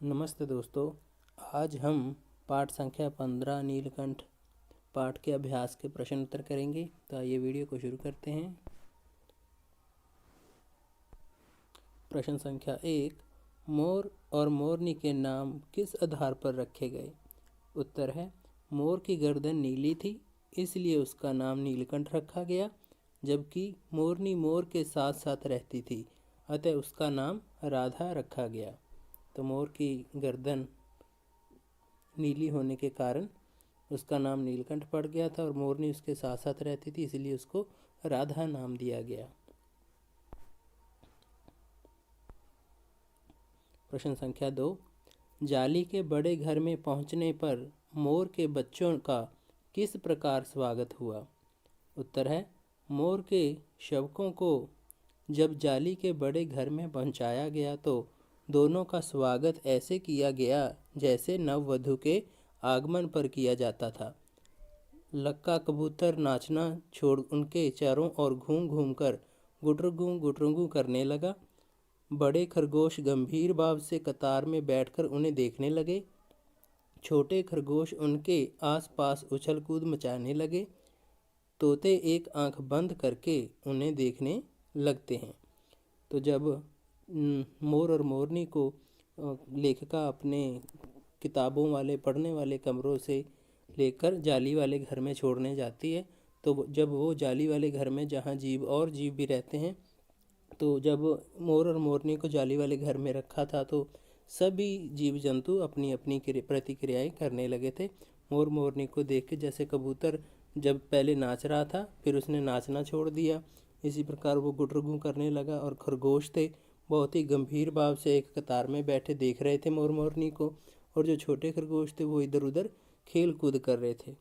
नमस्ते दोस्तों। आज हम पाठ संख्या 15 नीलकंठ पाठ के अभ्यास के प्रश्न उत्तर करेंगे। तो आइए वीडियो को शुरू करते हैं। प्रश्न संख्या 1, मोर और मोरनी के नाम किस आधार पर रखे गए? उत्तर है, मोर की गर्दन नीली थी इसलिए उसका नाम नीलकंठ रखा गया, जबकि मोरनी मोर के साथ साथ रहती थी अतः उसका नाम राधा रखा गया। तो मोर की गर्दन नीली होने के कारण उसका नाम नीलकंठ पड़ गया था और मोरनी उसके साथ साथ रहती थी इसलिए उसको राधा नाम दिया गया। प्रश्न संख्या 2, जाली के बड़े घर में पहुंचने पर मोर के बच्चों का किस प्रकार स्वागत हुआ? उत्तर है, मोर के शवकों को जब जाली के बड़े घर में पहुंचाया गया तो दोनों का स्वागत ऐसे किया गया जैसे नववधू के आगमन पर किया जाता था। लक्का कबूतर नाचना छोड़ उनके चारों ओर घूम घूम कर गुटरुगू करने लगा। बड़े खरगोश गंभीर भाव से कतार में बैठकर उन्हें देखने लगे। छोटे खरगोश उनके आसपास उछल कूद मचाने लगे। तोते एक आंख बंद करके उन्हें देखने लगते हैं। तो जब मोर और मोरनी को लेखिका अपने किताबों वाले पढ़ने वाले कमरों से लेकर जाली वाले घर में छोड़ने जाती है, तो जब वो जाली वाले घर में जहाँ जीव भी रहते हैं, तो जब मोर और मोरनी को जाली वाले घर में रखा था तो सभी जीव जंतु अपनी अपनी प्रतिक्रियाएं करने लगे थे। मोर मोरनी को देख के, जैसे कबूतर जब पहले नाच रहा था फिर उसने नाचना छोड़ दिया, इसी प्रकार वो गुटरुगू करने लगा। और खरगोश थे बहुत ही गंभीर भाव से एक कतार में बैठे देख रहे थे मोर मोरनी को, और जो छोटे खरगोश थे वो इधर उधर खेल कूद कर रहे थे।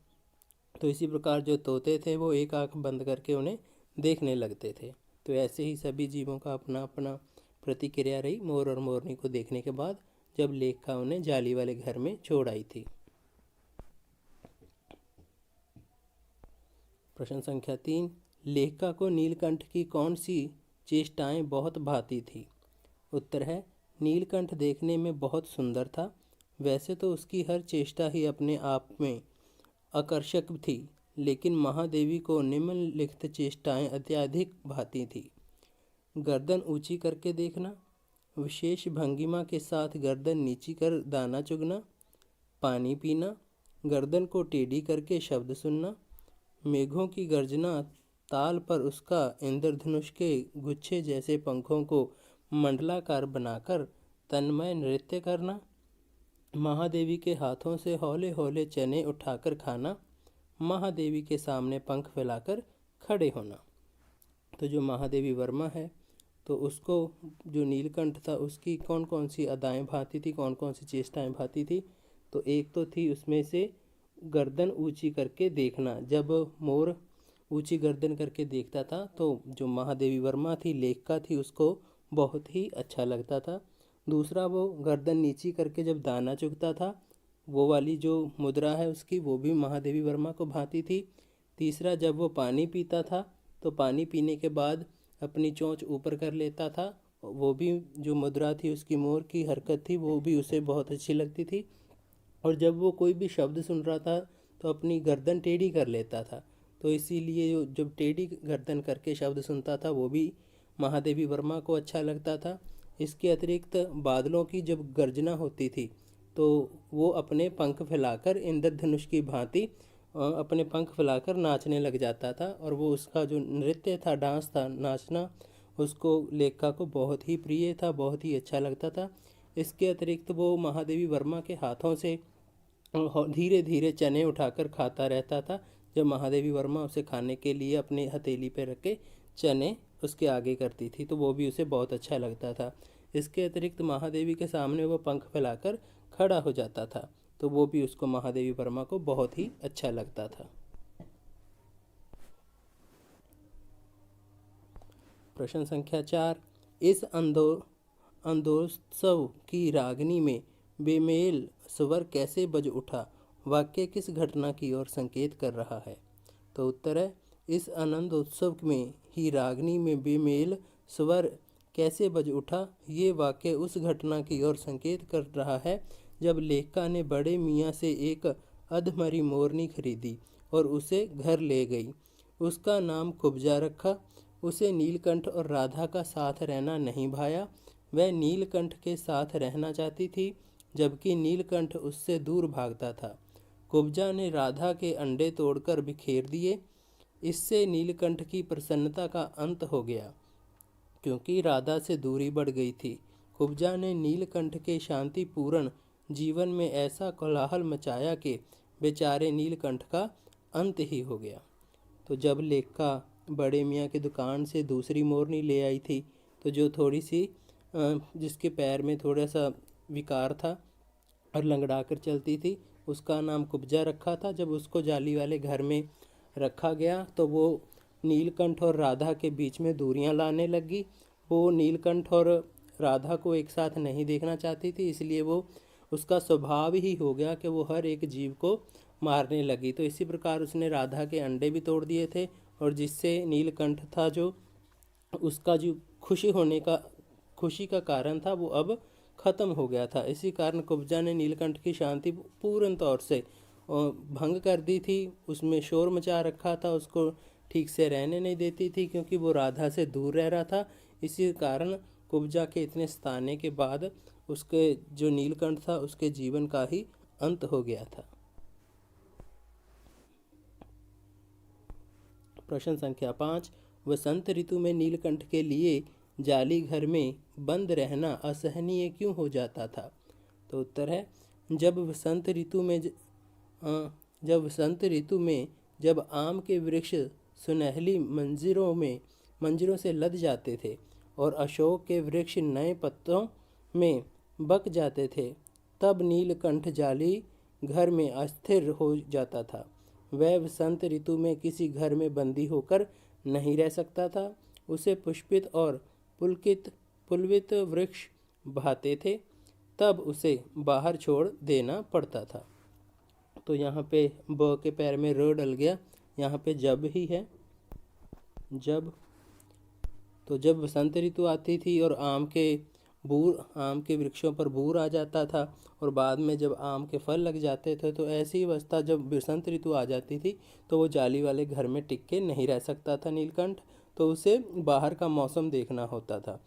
तो इसी प्रकार जो तोते थे वो एक आंख बंद करके उन्हें देखने लगते थे। तो ऐसे ही सभी जीवों का अपना अपना प्रतिक्रिया रही मोर और मोरनी को देखने के बाद जब लेखिका उन्हें जाली वाले घर में छोड़ आई थी। प्रश्न संख्या 3, लेखिका को नीलकंठ की कौन सी चेष्टाएं बहुत भाती थी? उत्तर है, नीलकंठ देखने में बहुत सुंदर था। वैसे तो उसकी हर चेष्टा ही अपने आप में आकर्षक थी, लेकिन महादेवी को निम्नलिखित चेष्टाएं अत्यधिक भाती थी। गर्दन ऊंची करके देखना, विशेष भंगिमा के साथ गर्दन नीची कर दाना चुगना, पानी पीना, गर्दन को टेढ़ी करके शब्द सुनना, मेघों की गर्जना ताल पर उसका इंद्रधनुष के गुच्छे जैसे पंखों को मंडलाकार बनाकर तन्मय नृत्य करना, महादेवी के हाथों से हौले हौले चने उठाकर खाना, महादेवी के सामने पंख फैलाकर खड़े होना। तो जो महादेवी वर्मा है तो उसको जो नीलकंठ था उसकी कौन कौन सी अदाएँ भाती थी, कौन कौन सी चेष्टाएँ भाती थी? तो एक तो थी उसमें से गर्दन ऊंची करके देखना। जब मोर ऊंची गर्दन करके देखता था तो जो महादेवी वर्मा थी, लेखिका थी, उसको बहुत ही अच्छा लगता था। दूसरा, वो गर्दन नीची करके जब दाना चुगता था, वो वाली जो मुद्रा है उसकी, वो भी महादेवी वर्मा को भाती थी। तीसरा, जब वो पानी पीता था तो पानी पीने के बाद अपनी चोंच ऊपर कर लेता था, वो भी जो मुद्रा थी उसकी, मोर की हरकत थी, वो भी उसे बहुत अच्छी लगती थी। और जब वो कोई भी शब्द सुन रहा था तो अपनी गर्दन टेढ़ी कर लेता था, तो इसीलिए जब टेढ़ी गर्दन करके शब्द सुनता था वो भी महादेवी वर्मा को अच्छा लगता था। इसके अतिरिक्त बादलों की जब गर्जना होती थी तो वो अपने पंख फैलाकर इंद्रधनुष की भांति अपने पंख फैलाकर नाचने लग जाता था, और वो उसका जो नृत्य था, डांस था, नाचना, उसको लेखिका को बहुत ही प्रिय था, बहुत ही अच्छा लगता था। इसके अतिरिक्त वो महादेवी वर्मा के हाथों से धीरे धीरे चने उठाकर खाता रहता था। जब महादेवी वर्मा उसे खाने के लिए अपने हथेली पर रख के चने उसके आगे करती थी तो वो भी उसे बहुत अच्छा लगता था। इसके अतिरिक्त महादेवी के सामने वो पंख फैलाकर खड़ा हो जाता था तो वो भी उसको महादेवी वर्मा को बहुत ही अच्छा लगता था। प्रश्न संख्या 4, इस अंदोत्सव की रागनी में बेमेल स्वर कैसे बज उठा? वाक्य किस घटना की ओर संकेत कर रहा है? तो उत्तर है, इस आनंदोत्सव में ही रागनी में बेमेल स्वर कैसे बज उठा, ये वाक्य उस घटना की ओर संकेत कर रहा है जब लेखिका ने बड़े मियाँ से एक अधमरी मोरनी खरीदी और उसे घर ले गई। उसका नाम कुब्जा रखा। उसे नीलकंठ और राधा का साथ रहना नहीं भाया। वह नीलकंठ के साथ रहना चाहती थी, जबकि नीलकंठ उससे दूर भागता था। कुब्जा ने राधा के अंडे तोड़कर बिखेर दिए। इससे नीलकंठ की प्रसन्नता का अंत हो गया, क्योंकि राधा से दूरी बढ़ गई थी। कुब्जा ने नीलकंठ के शांतिपूर्ण जीवन में ऐसा कोलाहल मचाया कि बेचारे नीलकंठ का अंत ही हो गया। तो जब लेखिका बड़े मियाँ की दुकान से दूसरी मोरनी ले आई थी, तो जो थोड़ी सी जिसके पैर में थोड़ा सा विकार था और लंगड़ा कर चलती थी, उसका नाम कुब्जा रखा था। जब उसको जाली वाले घर में रखा गया तो वो नीलकंठ और राधा के बीच में दूरियां लाने लगी। वो नीलकंठ और राधा को एक साथ नहीं देखना चाहती थी, इसलिए वो उसका स्वभाव ही हो गया कि वो हर एक जीव को मारने लगी। तो इसी प्रकार उसने राधा के अंडे भी तोड़ दिए थे, और जिससे नीलकंठ था जो उसका जो खुशी का कारण था वो अब खत्म हो गया था। इसी कारण कुब्जा ने नीलकंठ की शांति पूर्ण तौर से भंग कर दी थी। उसमें शोर मचा रखा था, उसको ठीक से रहने नहीं देती थी, क्योंकि वो राधा से दूर रह रहा था। इसी कारण कुब्जा के इतने सताने के बाद उसके जो नीलकंठ था उसके जीवन का ही अंत हो गया था। प्रश्न संख्या 5। वसंत ऋतु में नीलकंठ के लिए जाली घर में बंद रहना असहनीय क्यों हो जाता था? तो उत्तर है, जब वसंत ऋतु में जब आम के वृक्ष सुनहली मंजरों से लद जाते थे और अशोक के वृक्ष नए पत्तों में बक जाते थे, तब नीलकंठ जाली घर में अस्थिर हो जाता था। वह वसंत ऋतु में किसी घर में बंदी होकर नहीं रह सकता था। उसे पुष्पित और पुलवित वृक्ष भाते थे, तब उसे बाहर छोड़ देना पड़ता था। तो यहाँ पे ब के पैर में र डल गया, यहाँ पे जब ही है। जब वसंत ऋतु आती थी और आम के वृक्षों पर बूर आ जाता था, और बाद में जब आम के फल लग जाते थे, तो ऐसी अवस्था जब वसंत ऋतु आ जाती थी तो वो जाली वाले घर में टिक के नहीं रह सकता था नीलकंठ, तो उसे बाहर का मौसम देखना होता था।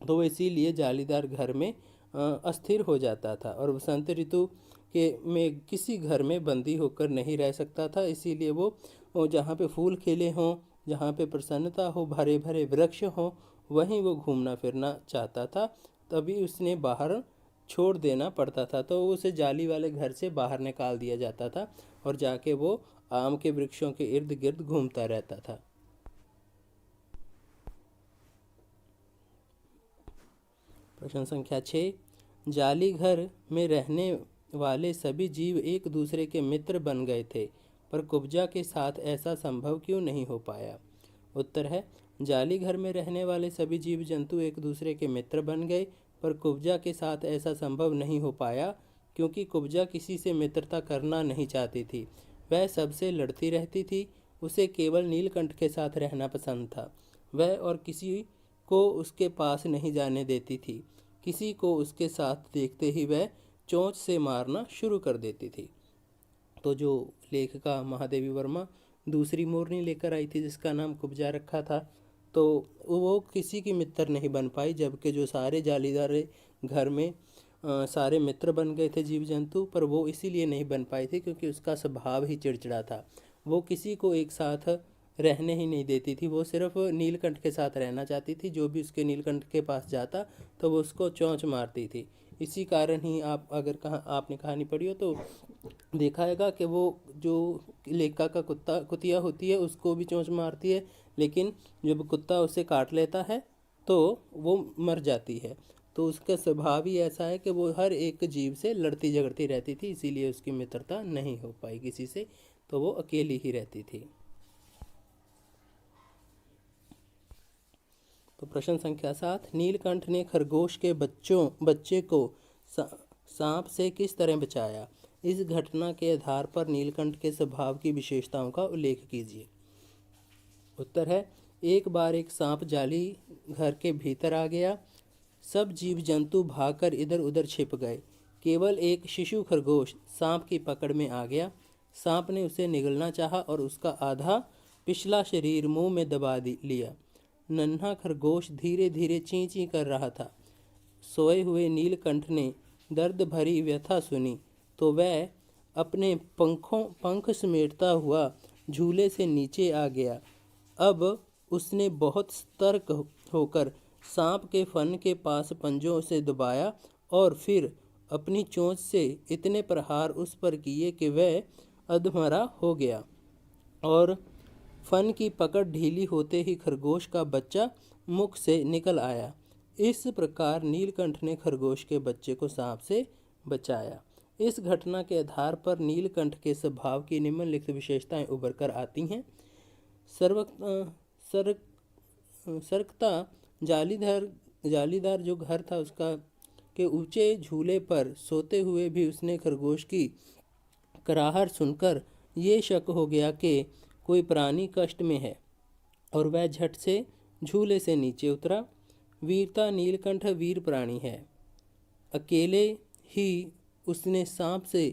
तो वो इसीलिए जालीदार घर में अस्थिर हो जाता था, और वसंत ऋतु में किसी घर में बंदी होकर नहीं रह सकता था। इसीलिए वो जहाँ पे फूल खिले हों, जहाँ पे प्रसन्नता हो, भरे भरे वृक्ष हों, वहीं वो घूमना फिरना चाहता था। तभी उसने बाहर छोड़ देना पड़ता था, तो उसे जाली वाले घर से बाहर निकाल दिया जाता था और जाके वो आम के वृक्षों के इर्द गिर्द घूमता रहता था। प्रश्न संख्या 6। जाली घर में रहने वाले सभी जीव एक दूसरे के मित्र बन गए थे, पर कुब्जा के साथ ऐसा संभव क्यों नहीं हो पाया? उत्तर है, जाली घर में रहने वाले सभी जीव जंतु एक दूसरे के मित्र बन गए, पर कुब्जा के साथ ऐसा संभव नहीं हो पाया, क्योंकि कुब्जा किसी से मित्रता करना नहीं चाहती थी। वह सबसे लड़ती रहती थी। उसे केवल नीलकंठ के साथ रहना पसंद था। वह और किसी को उसके पास नहीं जाने देती थी। किसी को उसके साथ देखते ही वह चोंच से मारना शुरू कर देती थी। तो जो लेखिका महादेवी वर्मा दूसरी मोरनी लेकर आई थी, जिसका नाम कुब्जा रखा था, तो वो किसी की मित्र नहीं बन पाई, जबकि जो सारे जालीदार घर में सारे मित्र बन गए थे जीव जंतु, पर वो इसीलिए नहीं बन पाई थी क्योंकि उसका स्वभाव ही चिड़चिड़ा था। वो किसी को एक साथ रहने ही नहीं देती थी। वो सिर्फ नीलकंठ के साथ रहना चाहती थी। जो भी उसके नीलकंठ के पास जाता तो वो उसको चोंच मारती थी। इसी कारण ही आपने कहानी पढ़ी हो तो देखा हैगा कि वो जो लेखिका का कुतिया होती है उसको भी चोंच मारती है, लेकिन जब कुत्ता उसे काट लेता है तो वो मर जाती है। तो उसका स्वभाव ही ऐसा है कि वो हर एक जीव से लड़ती झगड़ती रहती थी, इसीलिए उसकी मित्रता नहीं हो पाई किसी से, तो वो अकेली ही रहती थी। तो प्रश्न संख्या 7। नीलकंठ ने खरगोश के बच्चे को सांप से किस तरह बचाया? इस घटना के आधार पर नीलकंठ के स्वभाव की विशेषताओं का उल्लेख कीजिए। उत्तर है, एक बार एक सांप जाली घर के भीतर आ गया। सब जीव जंतु भागकर इधर उधर छिप गए। केवल एक शिशु खरगोश सांप की पकड़ में आ गया। सांप ने उसे निगलना चाहा और उसका आधा पिछला शरीर मुंह में दबा लिया। नन्हा खरगोश धीरे धीरे चीं चीं कर रहा था। सोए हुए नीलकंठ ने दर्द भरी व्यथा सुनी तो वह अपने पंख समेटता हुआ झूले से नीचे आ गया। अब उसने बहुत सतर्क होकर सांप के फन के पास पंजों से दबाया और फिर अपनी चोंच से इतने प्रहार उस पर किए कि वह अधमरा हो गया और फन की पकड़ ढीली होते ही खरगोश का बच्चा मुख से निकल आया। इस प्रकार नीलकंठ ने खरगोश के बच्चे को सांप से बचाया। इस घटना के आधार पर नीलकंठ के स्वभाव की निम्नलिखित विशेषताएं उभर कर आती हैं। सर्वकता जालीदार जो घर था उसका के ऊंचे झूले पर सोते हुए भी उसने खरगोश की कराहट सुनकर ये शक हो गया कि कोई प्राणी कष्ट में है और वह झट से झूले से नीचे उतरा। वीरता, नीलकंठ वीर प्राणी है। अकेले ही उसने सांप से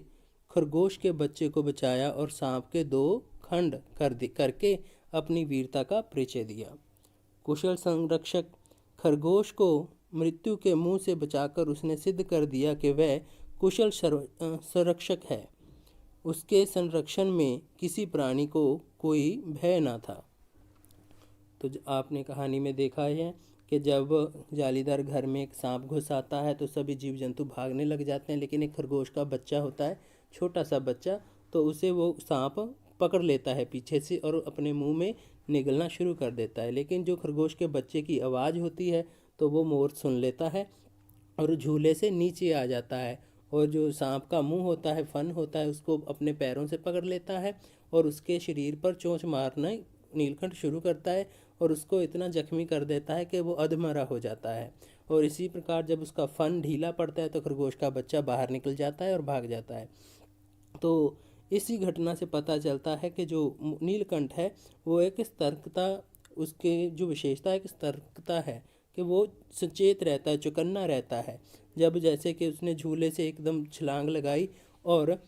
खरगोश के बच्चे को बचाया और सांप के 2 खंड करके अपनी वीरता का परिचय दिया। कुशल संरक्षक, खरगोश को मृत्यु के मुंह से बचाकर उसने सिद्ध कर दिया कि वह कुशल संरक्षक है। उसके संरक्षण में किसी प्राणी को कोई भय न था। तो आपने कहानी में देखा है कि जब जालीदार घर में एक सांप घुस आता है तो सभी जीव जंतु भागने लग जाते हैं, लेकिन एक खरगोश का बच्चा होता है, छोटा सा बच्चा, तो उसे वो सांप पकड़ लेता है पीछे से और अपने मुंह में निगलना शुरू कर देता है। लेकिन जो खरगोश के बच्चे की आवाज़ होती है तो वो मोर सुन लेता है और झूले से नीचे आ जाता है और जो सांप का मुंह होता है, फन होता है, उसको अपने पैरों से पकड़ लेता है और उसके शरीर पर चोंच मारना नीलकंठ शुरू करता है और उसको इतना जख्मी कर देता है कि वो अधमरा हो जाता है। और इसी प्रकार जब उसका फन ढीला पड़ता है तो खरगोश का बच्चा बाहर निकल जाता है और भाग जाता है। तो इसी घटना से पता चलता है कि जो नीलकंठ है वो एक सतर्कता, उसके जो विशेषता एक सतर्कता है कि वो सचेत रहता है, चौकन्ना रहता है। जब जैसे कि उसने झूले से एकदम छलांग लगाई और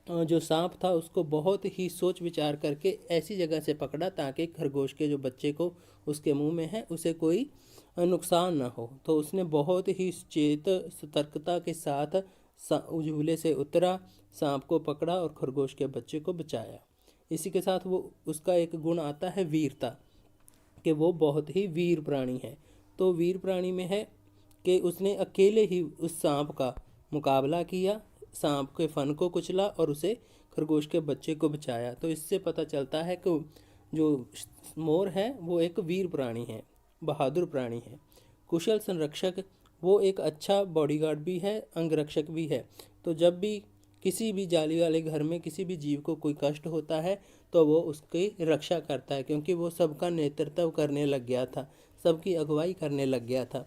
जो सांप था उसको बहुत ही सोच विचार करके ऐसी जगह से पकड़ा ताकि खरगोश के जो बच्चे को उसके मुंह में है उसे कोई नुकसान ना हो। तो उसने बहुत ही सचेत सतर्कता के साथ झूले से उतरा, सांप को पकड़ा और खरगोश के बच्चे को बचाया। इसी के साथ वो उसका एक गुण आता है वीरता, कि वो बहुत ही वीर प्राणी है। तो वीर प्राणी में है कि उसने अकेले ही उस सांप का मुकाबला किया, सांप के फन को कुचला और उसे खरगोश के बच्चे को बचाया। तो इससे पता चलता है कि जो मोर है वो एक वीर प्राणी है, बहादुर प्राणी है। कुशल संरक्षक, वो एक अच्छा बॉडीगार्ड भी है, अंगरक्षक भी है। तो जब भी किसी भी जाली वाले घर में किसी भी जीव को कोई कष्ट होता है तो वो उसकी रक्षा करता है, क्योंकि वो सबका नेतृत्व करने लग गया था, सबकी अगुवाई करने लग गया था।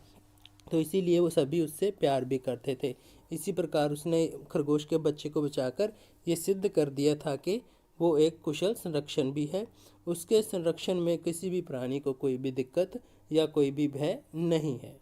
तो इसीलिए वो सभी उससे प्यार भी करते थे। इसी प्रकार उसने खरगोश के बच्चे को बचाकर ये सिद्ध कर दिया था कि वो एक कुशल संरक्षण भी है। उसके संरक्षण में किसी भी प्राणी को कोई भी दिक्कत या कोई भी भय नहीं है।